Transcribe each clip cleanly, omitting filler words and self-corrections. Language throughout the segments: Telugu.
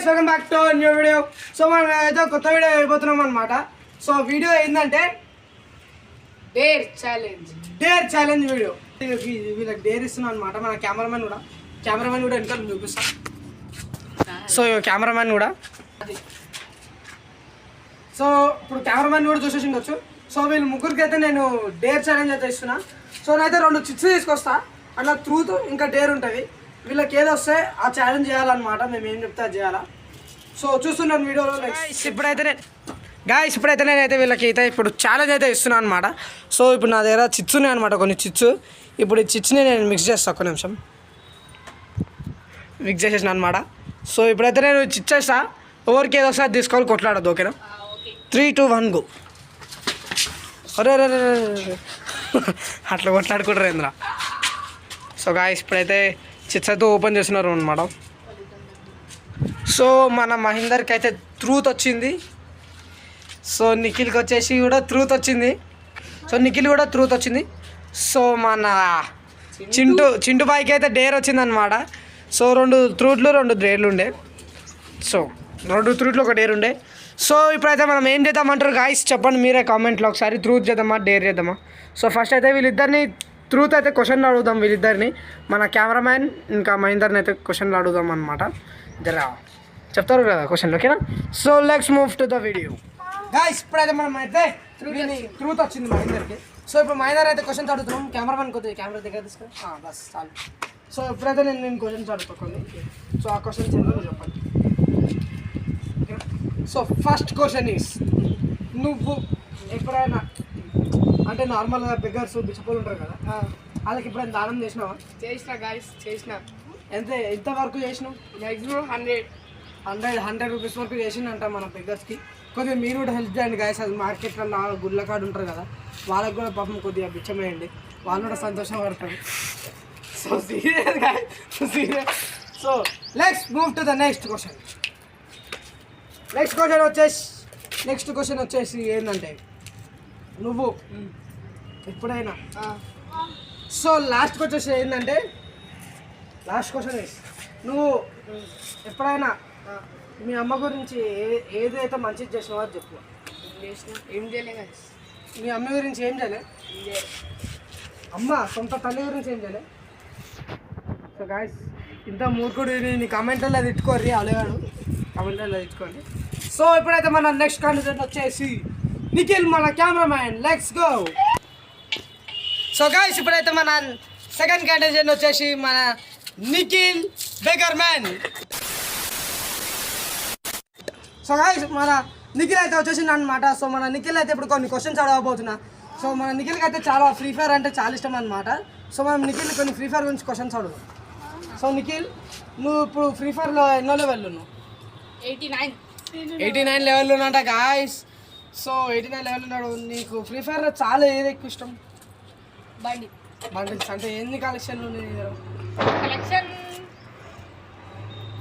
Guys welcome back to new video. So మనం అయితే కొత్త వీడియో అయిపోతున్నాం అనమాట. సో వీడియో ఏంటంటే డేర్ ఛాలెంజ్ వీడియో. వీళ్ళకి డేర్ ఇస్తున్నాం అనమాట. మన కెమెరామెన్ కూడా వెనకాల చూపిస్తాం. సో కెమెరామెన్ కూడా చూసేసి ఉండొచ్చు. సో వీళ్ళు ముగ్గురికి అయితే నేను డేర్ ఛాలెంజ్ అయితే ఇస్తున్నా. సో నేనైతే 2 చిప్స్ తీసుకొస్తా. అట్లా ట్రూత్ ఇంకా డేర్ ఉంటుంది. వీళ్ళకి ఏదో వస్తే ఆ ఛాలెంజ్ చేయాలన్నమాట. మేము ఏం చెప్తే అది చేయాలా. సో చూస్తున్నాను వీడియోలో. ఇప్పుడైతే నేనైతే వీళ్ళకి అయితే ఇప్పుడు ఛాలెంజ్ అయితే ఇస్తున్నాను అనమాట. సో ఇప్పుడు నా దగ్గర చిప్స్ ఉన్నాయి అనమాట, కొన్ని చిప్స్. ఇప్పుడు ఈ చిప్స్ని నేను మిక్స్ చేస్తాను. ఒక్క నిమిషం మిక్స్ చేసేసిన అనమాట. సో ఇప్పుడైతే నేను చిప్స్ చేస్తా. ఎవరికి ఏదో వస్తే అది తీసుకోవాలి, కొట్లాడద్దు. ఓకేనా? 3, 2, 1 గో. అరే అట్లా కొట్లాడుకుంటారు ఏంద్ర. సో గాయ్స్ ఇప్పుడైతే చిప్స్ అయితే ఓపెన్ చేస్తున్నారు అనమాట. సో మన మహేందర్కి అయితే ట్రూత్ వచ్చింది. సో నిఖిల్కి వచ్చేసి కూడా ట్రూత్ వచ్చింది. సో మన చింటు బాయ్కి అయితే డేర్ వచ్చింది అనమాట. సో 2 ట్రూట్లు 2 డేర్లు ఉండే. సో 2 ట్రూట్లు 1 డేర్ ఉండే. సో ఇప్పుడైతే మనం ఏం చేద్దామంటారు గాయ్స్, చెప్పండి మీరే కామెంట్లో. ఒకసారి ట్రూత్ చేద్దామా డేర్ చేద్దామా? సో ఫస్ట్ అయితే వీళ్ళిద్దరిని ట్రూత్ అయితే క్వశ్చన్లు అడుగుదాం. వీళ్ళిద్దరిని మన కెమెరామ్యాన్ ఇంకా మహేందర్ని అయితే క్వశ్చన్లు అడుగుదాం అనమాట. జరా చెప్తారు కదా క్వశ్చన్లు, ఓకేనా? So let's move to the video guys. ఇప్పుడైతే మనం అయితే ట్రూత్ వచ్చింది మహేందర్కి. సో ఇప్పుడు మహేందర్ అయితే క్వశ్చన్స్ అడుగుతున్నాం. కెమెరామ్యాన్ కొద్దిగా కెమెరా దగ్గర తీసుకొని బస్ చాలు. సో ఇప్పుడైతే నేను క్వశ్చన్స్ అడుగుతాను. సో ఆ క్వశ్చన్స్ ఎందుకు చెప్పండి. సో ఫస్ట్ క్వశ్చన్ ఈస్, నువ్వు ఎప్పుడైనా అంటే నార్మల్గా బెగ్గర్స్ బిచ్చపోలు ఉంటారు కదా, వాళ్ళకి ఎప్పుడైనా దానం చేసినావా? చేసిన. ఎంత వరకు చేసినావు? మ్యాక్సిమం 100 రూపీస్ వరకు చేసిందంట మన బెగ్గర్స్కి. కొద్దిగా మీరు కూడా హెల్ప్ చేయండి గాయస్. అది మార్కెట్లో గుళ్ళ కాడ ఉంటారు కదా, వాళ్ళకి కూడా పాపం కొద్దిగా బిచ్చం వేయండి. వాళ్ళు కూడా సంతోషంగా పడతారు. So serious. So let's move to the next question వచ్చేసి ఏంటంటే, నువ్వు ఎప్పుడైనా సో లాస్ట్ క్వశ్చన్ ఏంటంటే, నువ్వు ఎప్పుడైనా మీ అమ్మ గురించి ఏదైతే మంచిది చేసినావో అది చెప్పు. ఏం చేయలే కదా. మీ అమ్మ గురించి ఏం చేయలే? అమ్మ సొంత తల్లి గురించి ఏం చేయలే? సో గాయస్, ఇంత మూర్ఖుడు నీ కామెంట్లలో తిట్టుకోర్రి, అలగాడు కామెంట్లలో తిట్టుకోండి. సో ఇప్పుడైతే మన నెక్స్ట్ కంటెస్టెంట్ వచ్చేసి నిఖిల్, మన cameraman. Let's go. So guys ఇప్పుడైతే మన సెకండ్ కంటెస్టెంట్ వచ్చేసి మన Nikhil beggar man. So guys మన నిఖిల్ అయితే వచ్చేసింది అనమాట. సో మన నిఖిల్ అయితే ఇప్పుడు కొన్ని క్వశ్చన్స్ అడగబోతున్నా. సో మన నిఖిల్కి అయితే చాలా ఫ్రీ ఫైర్ అంటే చాలా ఇష్టం అనమాట. సో మనం నిఖిల్ కొన్ని ఫ్రీ ఫైర్ గురించి క్వశ్చన్స్ అడుగుతాం. సో నిఖిల్, నువ్వు ఇప్పుడు ఫ్రీ ఫైర్లో ఎన్నో లెవెల్ ఉన్నావు? 89 లెవెల్ ఉన్నట గాయస్. సో 89 లెవెల్ ఉన్నాడు. నీకు ఫ్రీ ఫైర్లో చాలా ఏది ఎక్కువ ఇష్టం? బండిల్స్ అంటే ఎన్ని కలెక్షన్లు ఉన్నాయి?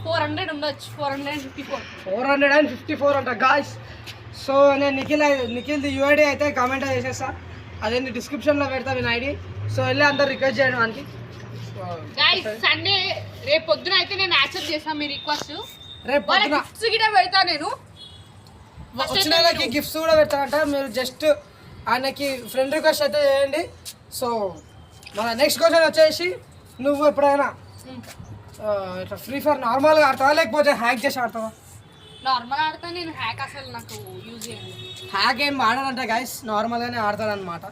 400 ఉండొచ్చు. 454 అంట గాయస్. సో నేను నిఖిల్ది యూఐడి అయితే కామెంట్ చేసేస్తా. అదేంటి డిస్క్రిప్షన్లో పెడతా నేను ఐడి. సో వెళ్ళి అందరు రిక్వెస్ట్ చేయడం వానికి. సండే రేపు పొద్దున అయితే నేను యాక్సెప్ట్ చేస్తాను మీ రిక్వెస్ట్. రేపు పొద్దున పెడతా. నేను వచ్చిన వాళ్ళకి గిఫ్ట్స్ కూడా పెడతానంట. మీరు జస్ట్ ఆయనకి ఫ్రెండ్ రిక్వెస్ట్ అయితే చేయండి. సో మన నెక్స్ట్ క్వశ్చన్ వచ్చేసి, నువ్వు ఎప్పుడైనా ఇట్లా ఫ్రీ ఫైర్ నార్మల్గా ఆడతావా లేకపోతే హ్యాక్ చేసి ఆడతావా? నార్మల్ ఆడతా నేను. హ్యాక్ అసలు నాకు యూజ్ చేయండి. హ్యాక్ ఏం ఆడనంట గైస్, నార్మల్గానే ఆడతానమాట.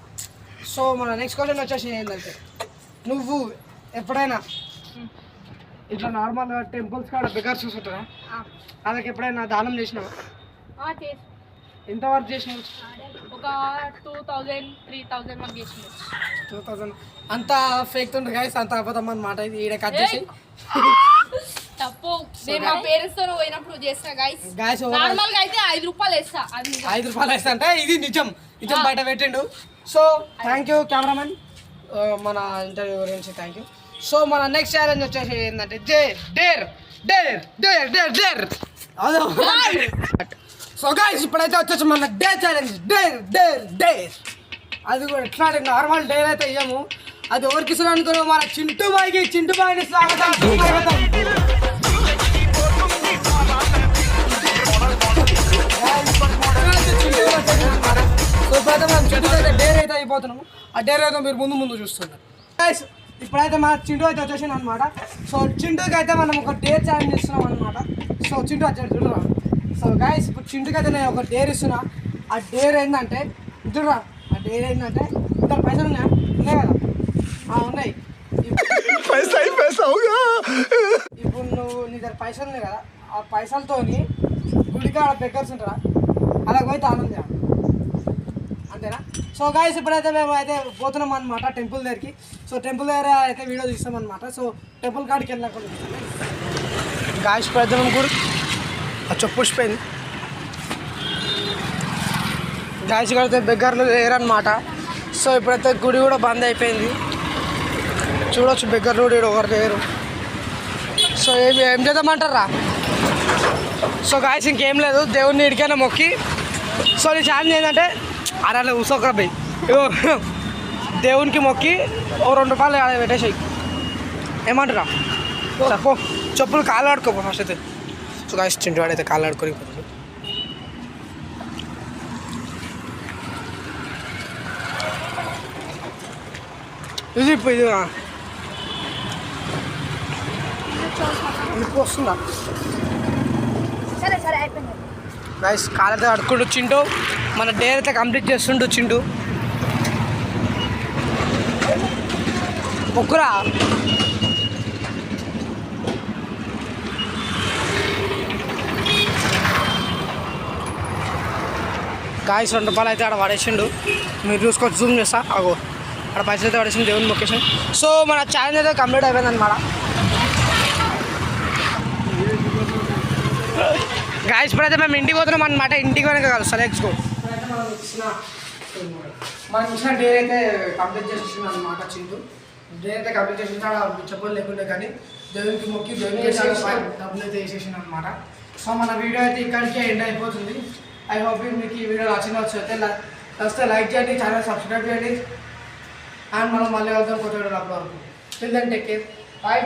సో మన నెక్స్ట్ క్వశ్చన్ వచ్చేసి ఏంటంటే, నువ్వు ఎప్పుడైనా ఇట్లా నార్మల్గా టెంపుల్స్ కాడ బెగ్గర్స్ చూసుకుంటారా, వాళ్ళకి ఎప్పుడైనా దానం చేసినావా? ఎంతవరకు చేసినావు? ఒక 2000 3000 వరకు చేసినావు. 2000 అంత ఫేక్ ఉండే గైస్, అంత అబద్ధం అన్నమాట. ఇది ఈడ కట్ చేసి తప్పు. నేను మా పేరెంట్స్ తో పోయినప్పుడు చేస్తా గైస్. నార్మల్ గా అయితే 5 రూపాయలు వేస్తా. 5 రూపాయలు వేస్తా అంటే ఇది నిజం బయట పెట్టిండు. సో థ్యాంక్ యూ కెమెరామెన్, మన ఇంటర్వ్యూ గురించి థ్యాంక్ యూ. సో మన నెక్స్ట్ ఛాలెంజ్ వచ్చేసి ఏంటంటే డేర్. సో గైస్ ఇప్పుడైతే వచ్చేసి మన డేర్ ఛాలెంజ్. డేర్ అది కూడా ఎట్లా అంటే నార్మల్ డేర్ అయితే ఇయ్యము. అది ఎవరికి ఇస్తున్నా అనుకున్నాం, మన చింటు బాయ్ని స్వాగతం. వెళ్ళిపోతున్నాము. ఆ డేర్ అయితే మీరు ముందు చూస్తున్నారు. గైస్ ఇప్పుడైతే మా చింటూ అయితే వచ్చేసింది అనమాట. సో చింటూకి అయితే మనం ఒక డేర్ ఛాలెంజ్ ఇస్తున్నాం అనమాట. సో చింటూ వచ్చాడు చూడరా. సో గైస్ ఇప్పుడు చింటూకి అయితే నేను ఒక డేర్ ఇస్తున్నా. ఆ డేర్ ఏంటంటే చూడరా, ఆ డేర్ ఏంటంటే ఇద్దరు పైసలు ఉన్నాయి కదా, ఉన్నాయి. ఇప్పుడు నువ్వు నీ దగ్గర పైసలు ఉన్నాయి కదా, ఆ పైసలతో గుడికాడ బెగ్గర్స్ ఉంటారా, అలా పోయి తాళం చేయాలి, అంతేనా? సో గాయస్ ఇప్పుడైతే మేము అయితే పోతున్నాం అనమాట టెంపుల్ దగ్గరికి. సో టెంపుల్ దగ్గర అయితే వీడియో తీస్తాం అనమాట. సో టెంపుల్ కాడికి వెళ్ళాక గాయస్ ఇప్పుడైతే మేము గుడి ఆ చెప్పు పుష్పోయింది. గాయస్ కడితే బెగ్గర్లు లేరనమాట. సో ఇప్పుడైతే గుడి కూడా బంద్ అయిపోయింది. చూడవచ్చు బెగ్గర్లు కూడా ఒకరు లేరు. సో ఏం చేద్దామంటారా? సో గాయస్ ఇంకేం లేదు, దేవుడిని ఇడికైనా మొక్కి. సో నీ ఛాలెంజ్ ఏంటంటే అరే ఊసోకరా పోయి దేవునికి మొక్కి ఓ 2 రూపాయలు ఆడ పెట్టేసాయి, ఏమంటారా? చెప్పు చెప్పులు కాళ్ళు ఆడుకోపో ఫస్ట్ అయితే. సో గాయస్ చింటివాడు అయితే కాళ్ళు ఆడుకొని ఇది ఇది వస్తుందా? గైస్ కాళ్ళతో ఆడుకుంటూ చింటూ మన డేర్ అయితే కంప్లీట్ చేస్తుంటూ చింటూ ఒక్కరా. గాయస్ 2 రూపాయలు అయితే ఆడ పడేసిండు, మీరు చూసుకోవచ్చు. జూమ్ చేస్తా అగో అక్కడ పైసలు అయితే పడేసింది దేవుని లొకేషన్. సో మన ఛాలెంజ్ అయితే కంప్లీట్ అయిపోయింది అనమాట. గాయస్ ఇప్పుడైతే మేము ఇంటికి పోతున్నాం అనమాట. ఇంటికి వెనక కాదు సెలెక్ట్స్కో మనకి ఇచ్చిన డేర్ అయితే కంప్లీట్ చేసేసింది అనమాట. చింటూ డేర్ అయితే కంప్లీట్ చేసిన చెప్పలు లేకుండే కానీ దేవునికి మొక్కి దేవునికి డబ్బులు అయితే వేసేసింది అనమాట. సో మన వీడియో అయితే ఇక్కడికే ఎండ్ అయిపోతుంది. ఐ హోప్ మీకు ఈ వీడియో నచ్చినవచ్చు అయితే నచ్చితే లైక్ చేయండి, ఛానల్ సబ్స్క్రైబ్ చేయండి. అండ్ మనం మళ్ళీ వెళ్తాం కొత్త వీడియోలో upload. Till then take care, by.